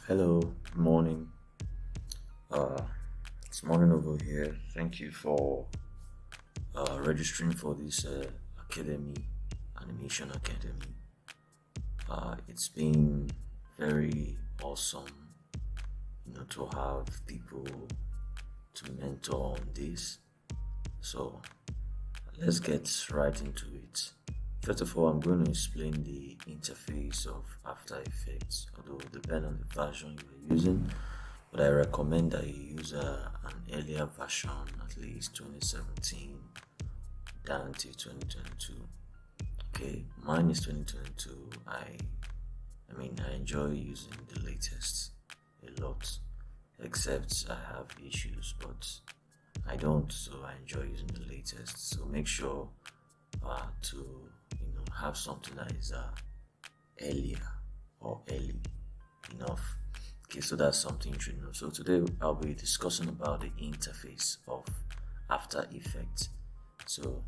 Hello, good morning. Uh, it's morning over here. Thank you for registering for this academy, Animation Academy. It's been very awesome, to have people to mentor on this. So let's get right into it. First of all, I'm going to explain the interface of After Effects, although depending on the version you're using, but I recommend that you use an earlier version, at least 2017 down to 2022. Okay, mine is 2022. I enjoy using the latest a lot, except I have issues, but I don't, so I enjoy using the latest. So make sure to have something that is earlier or early enough. Okay, so that's something you should know. So today I'll be discussing about the interface of After Effects. So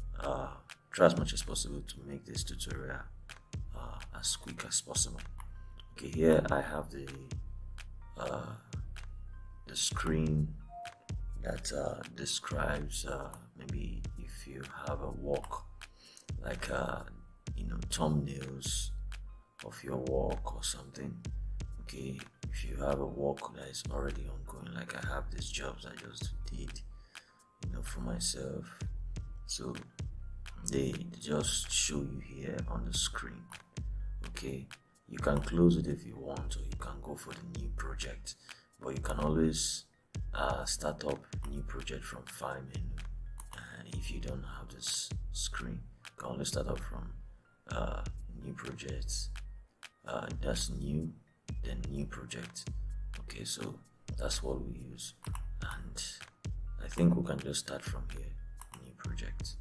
try as much as possible to make this tutorial as quick as possible. Okay, here I have the screen that describes maybe if you have a work like thumbnails of your work or something. Okay, if you have a work that is already ongoing, like I have these jobs I just did for myself, so they just show you here on the screen. Okay, you can close it if you want, or you can go for the new project, but you can always start up new project from file menu. If you don't have this screen, you can always start up from new projects. That's new, then new project. Okay, so that's what we use, and I think we can just start from here. New project.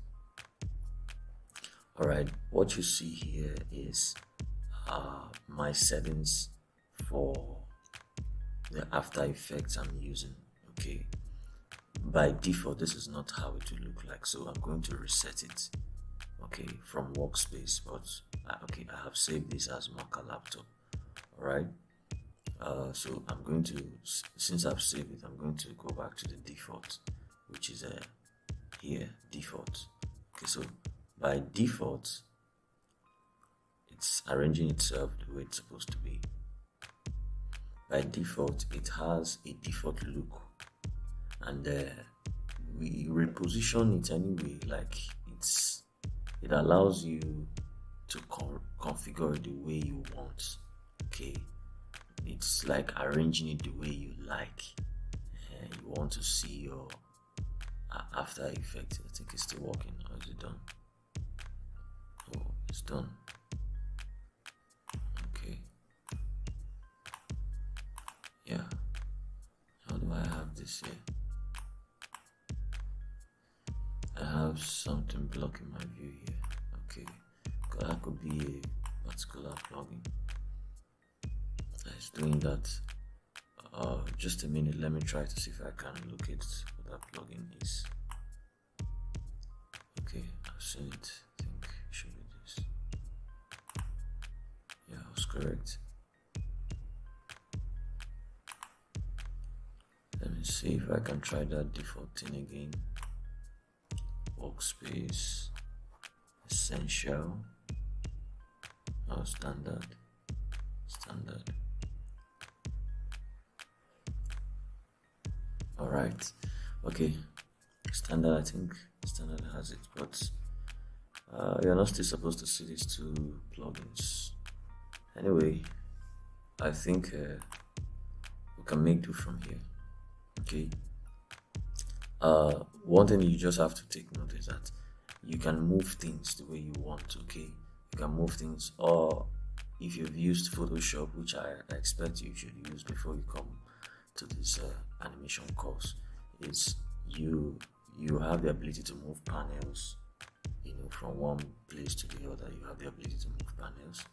All right, what you see here is my settings for the After Effects I'm using. Okay, by default this is not how it will look like, so I'm going to reset it. Okay, from workspace, but okay, I have saved this as Maca laptop. All right, so I'm going to, since I've saved it, I'm going to go back to the default, which is here, default. Okay, so by default it's arranging itself the way it's supposed to be. By default it has a default look, and we reposition it anyway, like it allows you to configure it the way you want. Okay, it's like arranging it the way you like. You want to see your After Effects. I think it's still working. Or is it done? Oh, it's done. Okay, yeah. How do I have this here? I have something blocking my view here. Okay, that could be a particular plugin that is doing that. Just a minute, let me try to see if I can locate what that plugin is. Okay, I've seen it. I think it should be this. Yeah, I was correct. Let me see if I can try that default thing again. Workspace, essential, standard. All right, okay, standard. I think standard has it, but you're not still supposed to see these two plugins. Anyway, I think we can make do from here. Okay. One thing you just have to take note is that you can move things the way you want. Okay, you can move things, or if you've used Photoshop, which I expect you should use before you come to this animation course, is you have the ability to move panels. From one place to the other, you have the ability to move panels.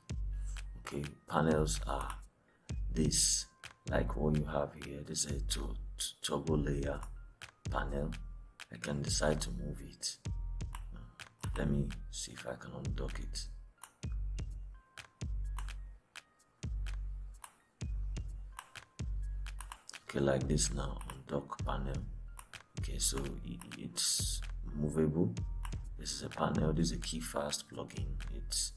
Okay, panels are this, like what you have here. This is a toggle layer panel. I can decide to move it. Let me see if I can undock it. Okay, like this now on dock panel. Okay, so it's movable. This is a panel. This is a key fast plugin. It's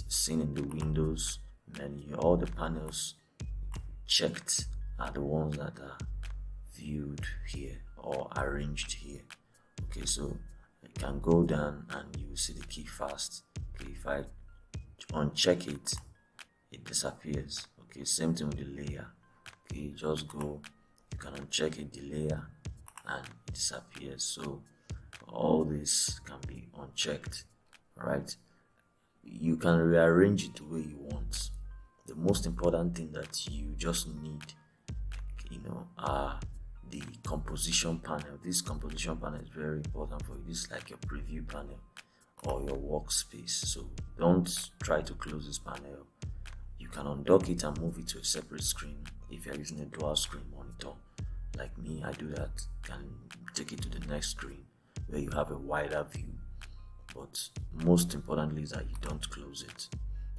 seen in the Windows menu. All the panels checked are the ones that are viewed here or arranged here. Okay, so I can go down and you will see the key fast. Okay, if I uncheck it, it disappears. Okay, same thing with the layer. Okay, just go, you can uncheck it, the layer, and it disappears. So all this can be unchecked. All right, you can rearrange it the way you want. The most important thing that you just need, are the composition panel. This composition panel is very important for you. This is like your preview panel or your workspace. So don't try to close this panel. You can undock it and move it to a separate screen if you're using a dual screen monitor. Like me, I do that. Can take it to the next screen where you have a wider view. But most importantly is that you don't close it.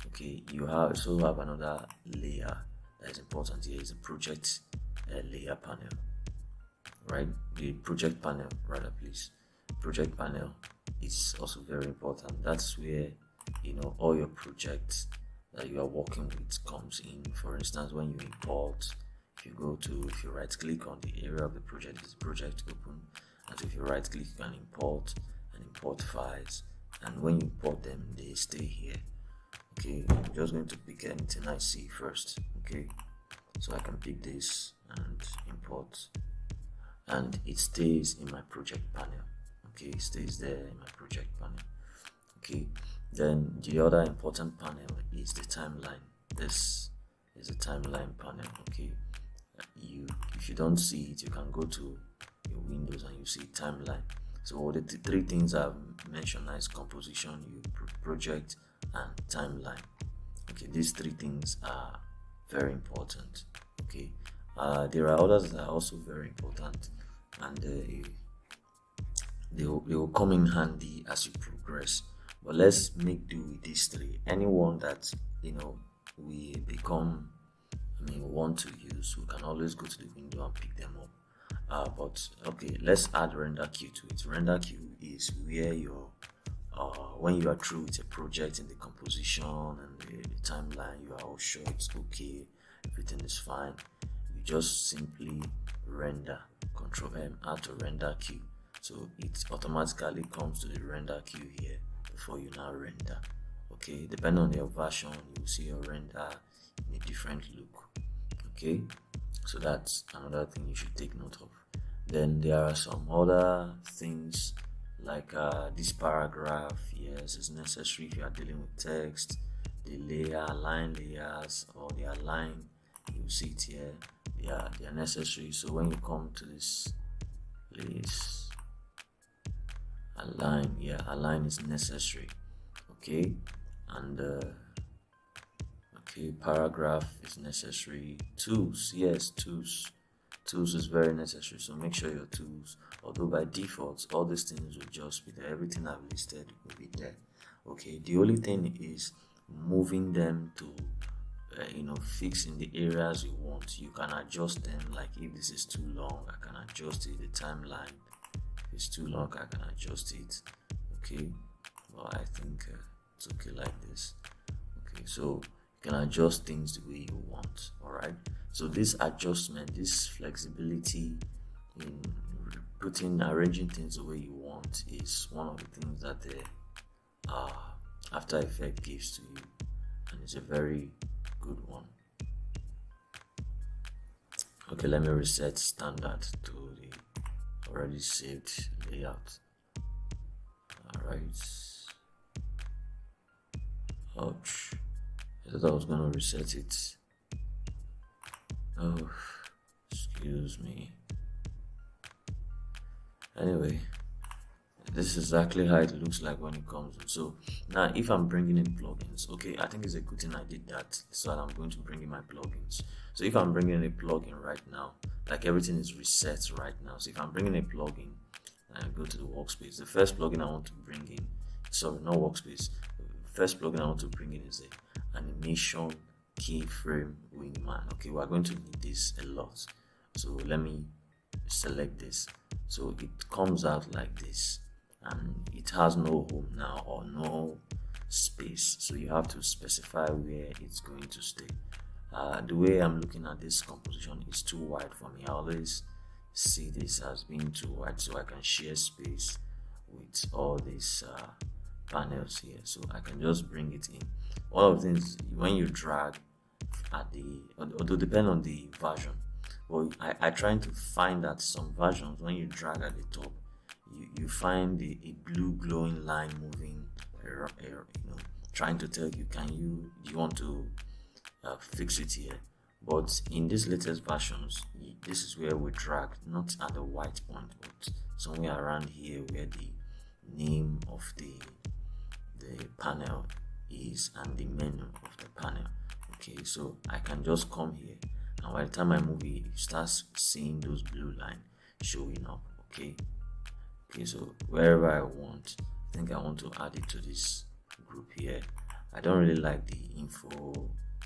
Okay, you also have another layer that is important here. Is a project layer panel, right? The project panel, rather, please. Project panel is also very important. That's where all your projects that you are working with comes in. For instance, when you import, if you right click on the area of the project, is project open, and if you right click, you can import and import files, and when you import them, they stay here. Okay, I'm just going to pick anything I see first. Okay, so I can pick this and import, and it stays in my project panel. Okay, it stays there in my project panel. Okay, then the other important panel is the timeline. This is the timeline panel. Okay, if you don't see it, you can go to your Windows and you see timeline. So the three things I've mentioned is composition, project, and timeline. Okay, these three things are very important. Okay, there are others that are also very important, and they will come in handy as you progress. But let's make do with these three. Anyone that we want to use, we can always go to the window and pick them up. But okay, let's add render queue to it. Render queue is where your when you are through with a project in the composition and the timeline, you are all sure it's okay, everything is fine. You just simply render, Control M, add to render queue. So it automatically comes to the render queue here before you now render. Okay, depending on your version, you will see your render in a different look. Okay, so that's another thing you should take note of. Then there are some other things like this paragraph. Yes, it's necessary if you are dealing with text. The align layers, or the align, you see it here. They are necessary. So when you come to this place, align is necessary. Okay, and paragraph is necessary. Tools, yes, tools is very necessary. So make sure your tools, although by default all these things will just be there, everything I've listed will be there. Okay, the only thing is moving them to fixing the areas you want. You can adjust them. Like if this is too long, I can adjust it. The timeline, if it's too long, I can adjust it. Okay, well, I think it's okay like this. Okay, so you can adjust things the way you want. All right, so this adjustment, this flexibility in arranging things the way you want is one of the things that the After Effects gives to you, and it's a very good one. Okay, let me reset standard to the already saved layout. All right. Ouch, I thought I was gonna reset it. Oh, excuse me. Anyway, this is exactly how it looks like when it comes in. So now if I'm bringing in plugins, okay, I think it's a good thing I did that, so I'm going to bring in my plugins. So if I'm bringing in a plugin right now, like everything is reset right now. So if I'm bringing a plugin and I go to the workspace, the first plugin I want to bring in, sorry, not workspace, the first plugin I want to bring in is the animation keyframe wingman. Okay, we're going to need this a lot. So let me select this. So it comes out like this, and it has no home now or no space, so you have to specify where it's going to stay. The way I'm looking at this composition is too wide for me. I always see this as being too wide, so I can share space with all these panels here. So I can just bring it in. One of the things, when you drag at the, although depend on the version, but I trying to find that some versions, when you drag at the top, you find a blue glowing line moving, trying to tell you, do you want to fix it here? But in these latest versions, this is where we drag, not at the white point, but somewhere around here where the name of the panel is and the menu of the panel. Okay, so I can just come here, and by the time I move it, you start seeing those blue lines showing up. Okay, so wherever I want, I think I want to add it to this group here. I don't really like the info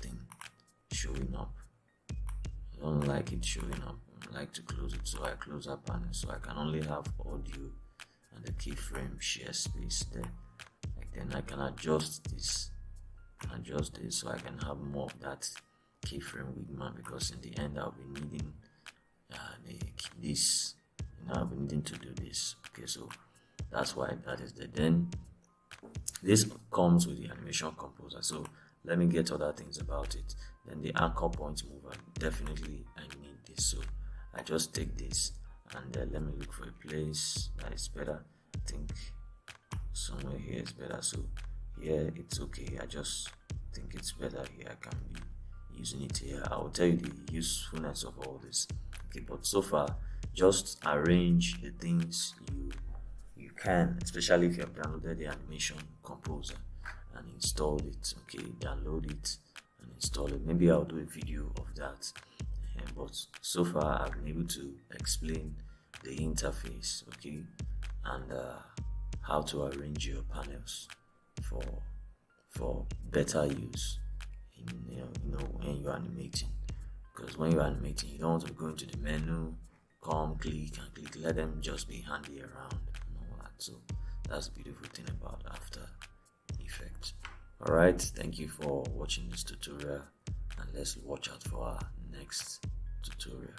thing showing up. I don't like it showing up. I like to close it, so I close that panel, so I can only have audio and the keyframe share space there. Then I can adjust this so I can have more of that keyframe wigman, because in the end I'll be needing this. I'll be needing to do this. Okay, so that's why that is there. Then this comes with the animation composer, so let me get other things about it. Then the anchor point mover, definitely I need this, so I just take this and let me look for a place that is better. I think somewhere here is better, so here it's okay. I just think it's better here. I can be using it here. I will tell you the usefulness of all this. Okay, but so far, just arrange the things you can, especially if you have downloaded the animation composer and installed it. Okay, download it and install it. Maybe I'll do a video of that. But so far I've been able to explain the interface, okay, and how to arrange your panels for better use in when you're animating. Because when you're animating, you don't want to go into the menu, come click and click. Let them just be handy around and all that. So that's the beautiful thing about After Effects. Alright, thank you for watching this tutorial, and let's watch out for our next tutorial.